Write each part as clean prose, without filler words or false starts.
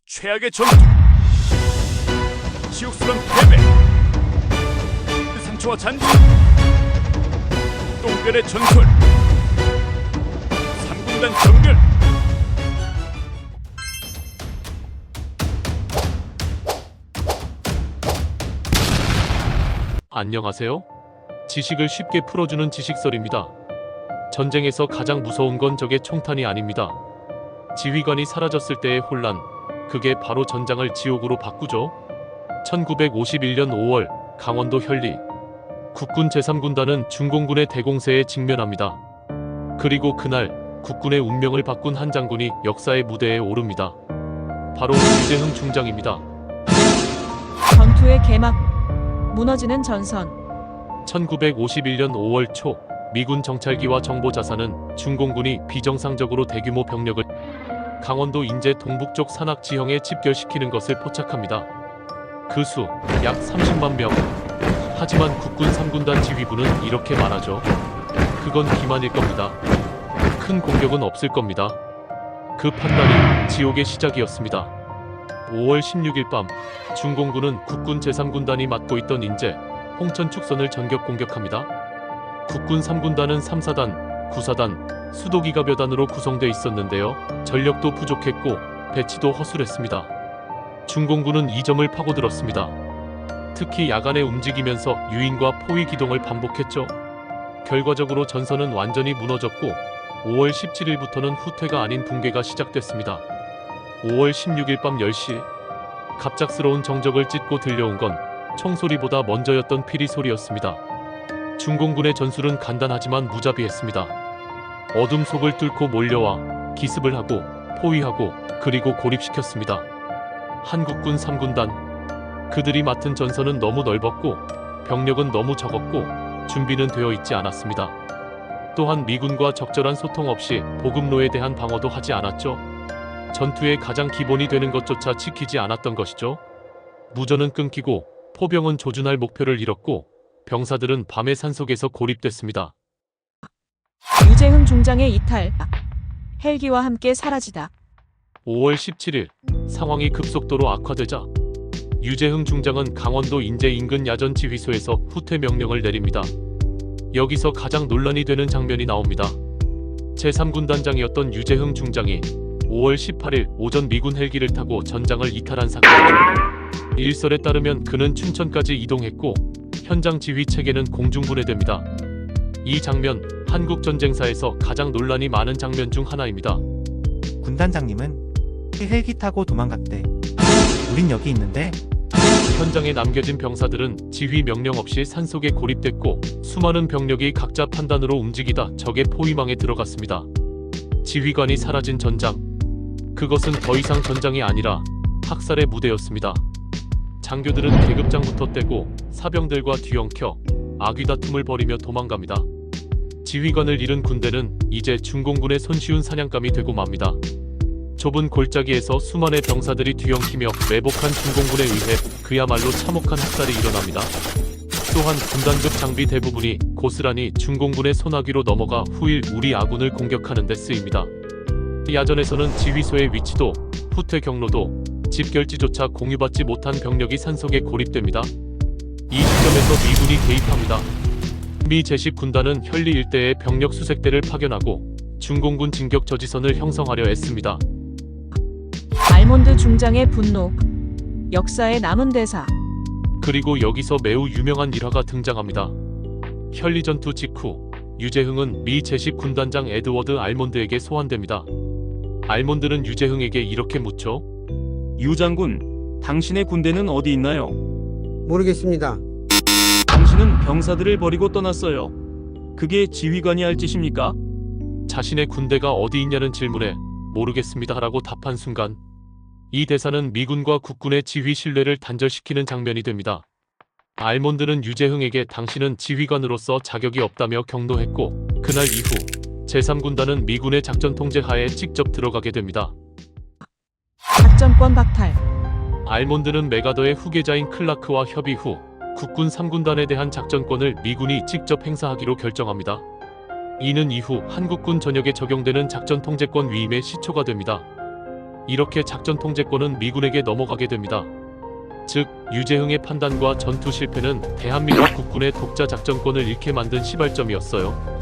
최악의 전투, 치욕스런 패배, 상처와 잔재, 똥별의 전설, 3군단 정렬. 안녕하세요. 지식을 쉽게 풀어주는 지식설입니다. 전쟁에서 가장 무서운 건 적의 총탄이 아닙니다. 지휘관이 사라졌을 때의 혼란, 그게 바로 전장을 지옥으로 바꾸죠. 1951년 5월 강원도 현리, 국군 제3군단은 중공군의 대공세에 직면합니다. 그리고 그날 국군의 운명을 바꾼 한 장군이 역사의 무대에 오릅니다. 바로 유재흥 중장입니다. 전투의 개막, 무너지는 전선. 1951년 5월 초 미군 정찰기와 정보자산은 중공군이 비정상적으로 대규모 병력을 강원도 인제 동북쪽 산악 지형에 집결시키는 것을 포착합니다. 그 수 약 30만 명. 하지만 국군 3군단 지휘부는 이렇게 말하죠. 그건 기만일 겁니다. 큰 공격은 없을 겁니다. 그 판단이 지옥의 시작이었습니다. 5월 16일 밤 중공군은 국군 제3군단이 맡고 있던 인제, 홍천 축선을 전격 공격합니다. 국군 3군단은 3사단, 9사단, 수도기갑여단으로 구성돼 있었는데요. 전력도 부족했고 배치도 허술했습니다. 중공군은 이 점을 파고들었습니다. 특히 야간에 움직이면서 유인과 포위 기동을 반복했죠. 결과적으로 전선은 완전히 무너졌고 5월 17일부터는 후퇴가 아닌 붕괴가 시작됐습니다. 5월 16일 밤 10시 갑작스러운 정적을 찢고 들려온 건 총소리보다 먼저였던 피리 소리였습니다. 중공군의 전술은 간단하지만 무자비했습니다. 어둠 속을 뚫고 몰려와 기습을 하고 포위하고 그리고 고립시켰습니다. 한국군 3군단, 그들이 맡은 전선은 너무 넓었고 병력은 너무 적었고 준비는 되어 있지 않았습니다. 또한 미군과 적절한 소통 없이 보급로에 대한 방어도 하지 않았죠. 전투의 가장 기본이 되는 것조차 지키지 않았던 것이죠. 무전은 끊기고 포병은 조준할 목표를 잃었고 병사들은 밤의 산속에서 고립됐습니다. 유재흥 중장의 이탈, 헬기와 함께 사라지다. 5월 17일 상황이 급속도로 악화되자 유재흥 중장은 강원도 인제 인근 야전 지휘소에서 후퇴 명령을 내립니다. 여기서 가장 논란이 되는 장면이 나옵니다. 제3군단장이었던 유재흥 중장이 5월 18일 오전 미군 헬기를 타고 전장을 이탈한 사건이죠. 일설에 따르면 그는 춘천까지 이동했고 현장 지휘 체계는 공중분해됩니다. 이 장면, 한국 전쟁사에서 가장 논란이 많은 장면 중 하나입니다. 군단장님은 헬기 타고 도망갔대. 우린 여기 있는데. 현장에 남겨진 병사들은 지휘 명령 없이 산속에 고립됐고 수많은 병력이 각자 판단으로 움직이다 적의 포위망에 들어갔습니다. 지휘관이 사라진 전장. 그것은 더 이상 전장이 아니라 학살의 무대였습니다. 장교들은 계급장부터 떼고 사병들과 뒤엉켜 아귀다툼을 벌이며 도망갑니다. 지휘관을 잃은 군대는 이제 중공군의 손쉬운 사냥감이 되고 맙니다. 좁은 골짜기에서 수많은 병사들이 뒤엉키며 매복한 중공군에 의해 그야말로 참혹한 학살이 일어납니다. 또한 군단급 장비 대부분이 고스란히 중공군의 소나기로 넘어가 후일 우리 아군을 공격하는 데 쓰입니다. 야전에서는 지휘소의 위치도 후퇴 경로도 집결지조차 공유받지 못한 병력이 산속에 고립됩니다. 이 시점에서 미군이 개입합니다. 미 제10군단은 현리 일대에 병력 수색대를 파견하고 중공군 진격 저지선을 형성하려 애씁니다. 알몬드 중장의 분노, 역사에 남은 대사. 그리고 여기서 매우 유명한 일화가 등장합니다. 현리 전투 직후 유재흥은 미 제10군단장 에드워드 알몬드에게 소환됩니다. 알몬드는 유재흥에게 이렇게 묻죠. 유 장군, 당신의 군대는 어디 있나요? 모르겠습니다. 당신은 병사들을 버리고 떠났어요. 그게 지휘관이 할 짓입니까? 자신의 군대가 어디 있냐는 질문에 모르겠습니다라고 답한 순간 이 대사는 미군과 국군의 지휘 신뢰를 단절시키는 장면이 됩니다. 알몬드는 유재흥에게 당신은 지휘관으로서 자격이 없다며 경노했고 그날 이후 제3군단은 미군의 작전 통제 하에 직접 들어가게 됩니다. 작전권 박탈. 알몬드는 메가더의 후계자인 클라크와 협의 후 국군 3군단에 대한 작전권을 미군이 직접 행사하기로 결정합니다. 이는 이후 한국군 전역에 적용되는 작전 통제권 위임의 시초가 됩니다. 이렇게 작전 통제권은 미군에게 넘어가게 됩니다. 즉, 유재흥의 판단과 전투 실패는 대한민국 국군의 독자 작전권을 잃게 만든 시발점이었어요.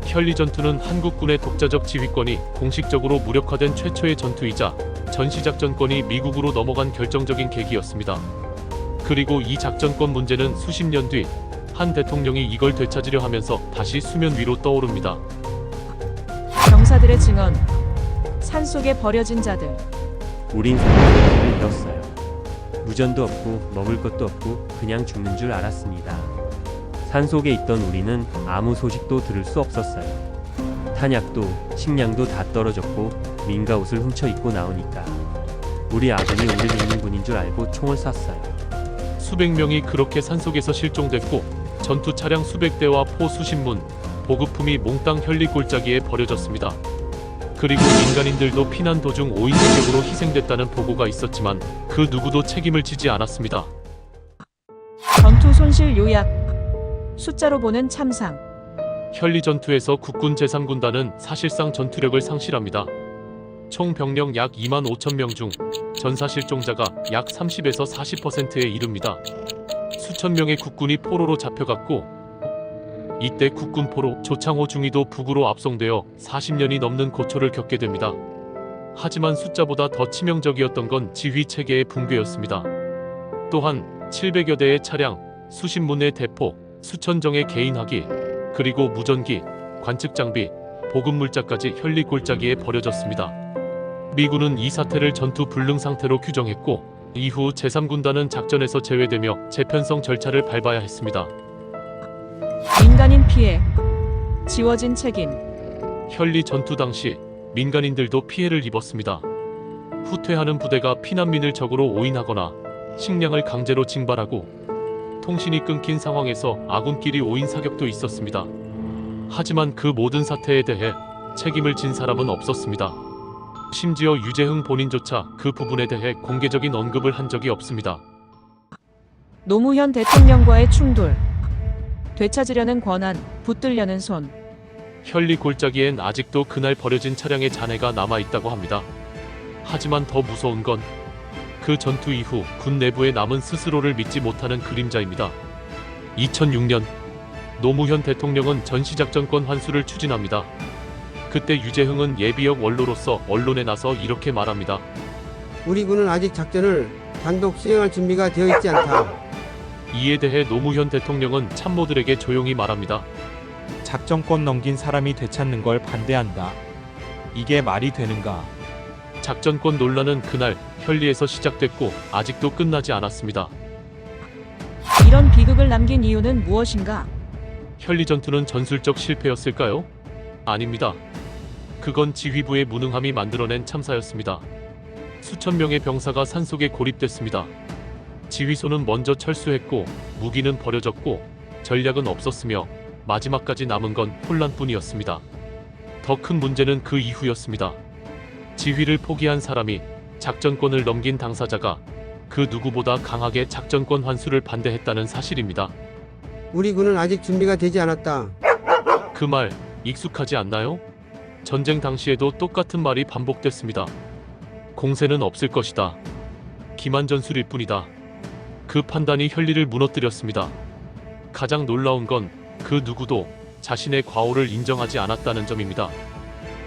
현리 전투는 한국군의 독자적 지휘권이 공식적으로 무력화된 최초의 전투이자 전시작전권이 미국으로 넘어간 결정적인 계기였습니다. 그리고 이 작전권 문제는 수십 년 뒤 한 대통령이 이걸 되찾으려 하면서 다시 수면 위로 떠오릅니다. 병사들의 증언. 산속에 버려진 자들. 우린 생명을 잃었어요. 무전도 없고 먹을 것도 없고 그냥 죽는 줄 알았습니다. 산속에 있던 우리는 아무 소식도 들을 수 없었어요. 탄약도 식량도 다 떨어졌고 민가 옷을 훔쳐 입고 나오니까 우리 아군이 우리를 죽는 군인 줄 알고 총을 쐈어요. 수백 명이 그렇게 산속에서 실종됐고 전투 차량 수백 대와 포 수십 문, 보급품이 몽땅 현리 골짜기에 버려졌습니다. 그리고 민간인들도 피난 도중 5인 세격으로 희생됐다는 보고가 있었지만 그 누구도 책임을 지지 않았습니다. 전투 손실 요약. 숫자로 보는 참상. 현리 전투에서 국군 제3군단은 사실상 전투력을 상실합니다. 총 병력 약 2만 5천 명 중 전사 실종자가 약 30에서 40%에 이릅니다. 수천 명의 국군이 포로로 잡혀갔고 이때 국군 포로 조창호 중위도 북으로 압송되어 40년이 넘는 고초를 겪게 됩니다. 하지만 숫자보다 더 치명적이었던 건 지휘 체계의 붕괴였습니다. 또한 700여 대의 차량, 수십 문의 대포, 수천 정의 개인 하기, 그리고 무전기, 관측 장비, 보급 물자까지 현리 골짜기에 버려졌습니다. 미군은 이 사태를 전투 불능 상태로 규정했고 이후 제3군단은 작전에서 제외되며 재편성 절차를 밟아야 했습니다. 민간인 피해. 지워진 책임. 현리 전투 당시 민간인들도 피해를 입었습니다. 후퇴하는 부대가 피난민을 적으로 오인하거나 식량을 강제로 징발하고 통신이 끊긴 상황에서 아군끼리 오인 사격도 있었습니다. 하지만 그 모든 사태에 대해 책임을 진 사람은 없었습니다. 심지어 유재흥 본인조차 그 부분에 대해 공개적인 언급을 한 적이 없습니다. 노무현 대통령과의 충돌. 되찾으려는 권한, 붙들려는 손. 현리 골짜기엔 아직도 그날 버려진 차량의 잔해가 남아있다고 합니다. 하지만 더 무서운 건 그 전투 이후 군 내부에 남은 스스로를 믿지 못하는 그림자입니다. 2006년 노무현 대통령은 전시작전권 환수를 추진합니다. 그때 유재흥은 예비역 원로로서 언론에 나서 이렇게 말합니다. 우리 군은 아직 작전을 단독 수행할 준비가 되어 있지 않다. 이에 대해 노무현 대통령은 참모들에게 조용히 말합니다. 작전권 넘긴 사람이 되찾는 걸 반대한다. 이게 말이 되는가? 작전권 논란은 그날 현리에서 시작됐고 아직도 끝나지 않았습니다. 이런 비극을 남긴 이유는 무엇인가? 현리 전투는 전술적 실패였을까요? 아닙니다. 그건 지휘부의 무능함이 만들어낸 참사였습니다. 수천 명의 병사가 산속에 고립됐습니다. 지휘소는 먼저 철수했고 무기는 버려졌고 전략은 없었으며 마지막까지 남은 건 혼란뿐이었습니다. 더 큰 문제는 그 이후였습니다. 지휘를 포기한 사람이 작전권을 넘긴 당사자가 그 누구보다 강하게 작전권 환수를 반대했다는 사실입니다. 우리 군은 아직 준비가 되지 않았다. 그 말 익숙하지 않나요? 전쟁 당시에도 똑같은 말이 반복됐습니다. 공세는 없을 것이다. 기만전술일 뿐이다. 그 판단이 현리를 무너뜨렸습니다. 가장 놀라운 건 그 누구도 자신의 과오를 인정하지 않았다는 점입니다.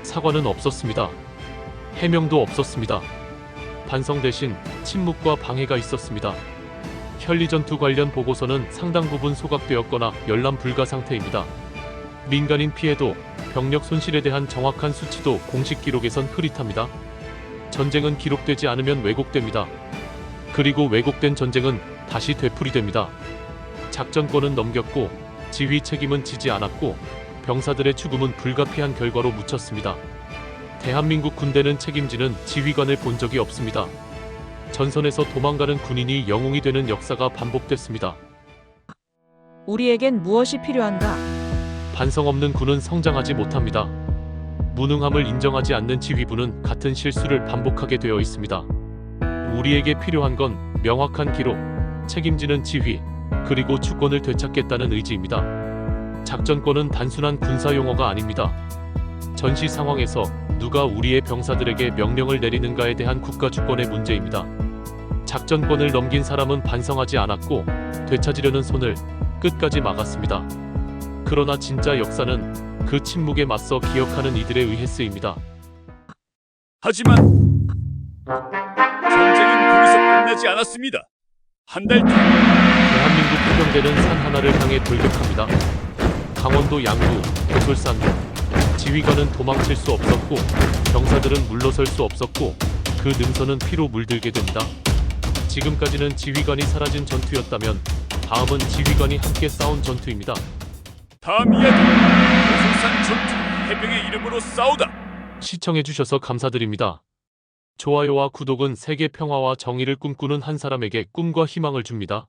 사과는 없었습니다. 해명도 없었습니다. 반성 대신 침묵과 방해가 있었습니다. 현리 전투 관련 보고서는 상당 부분 소각되었거나 열람 불가 상태입니다. 민간인 피해도 병력 손실에 대한 정확한 수치도 공식 기록에선 흐릿합니다. 전쟁은 기록되지 않으면 왜곡됩니다. 그리고 왜곡된 전쟁은 다시 되풀이됩니다. 작전권은 넘겼고 지휘 책임은 지지 않았고 병사들의 죽음은 불가피한 결과로 묻혔습니다. 대한민국 군대는 책임지는 지휘관을 본 적이 없습니다. 전선에서 도망가는 군인이 영웅이 되는 역사가 반복됐습니다. 우리에겐 무엇이 필요한가? 반성 없는 군은 성장하지 못합니다. 무능함을 인정하지 않는 지휘부는 같은 실수를 반복하게 되어 있습니다. 우리에게 필요한 건 명확한 기록, 책임지는 지휘, 그리고 주권을 되찾겠다는 의지입니다. 작전권은 단순한 군사 용어가 아닙니다. 전시 상황에서 누가 우리의 병사들에게 명령을 내리는가에 대한 국가 주권의 문제입니다. 작전권을 넘긴 사람은 반성하지 않았고 되찾으려는 손을 끝까지 막았습니다. 그러나 진짜 역사는 그 침묵에 맞서 기억하는 이들에 의해 쓰입니다. 하지만 전쟁은 거기서 끝나지 않았습니다. 한 달 뒤 대한민국 해병대는 산 하나를 향해 돌격합니다. 강원도 양구, 도솔산 지휘관은 도망칠 수 없었고 병사들은 물러설 수 없었고 그 능선은 피로 물들게 됩니다. 지금까지는 지휘관이 사라진 전투였다면 다음은 지휘관이 함께 싸운 전투입니다. 다음 이야기 도솔산 전투 해병의 이름으로 싸우다. 시청해주셔서 감사드립니다. 좋아요와 구독은 세계 평화와 정의를 꿈꾸는 한 사람에게 꿈과 희망을 줍니다.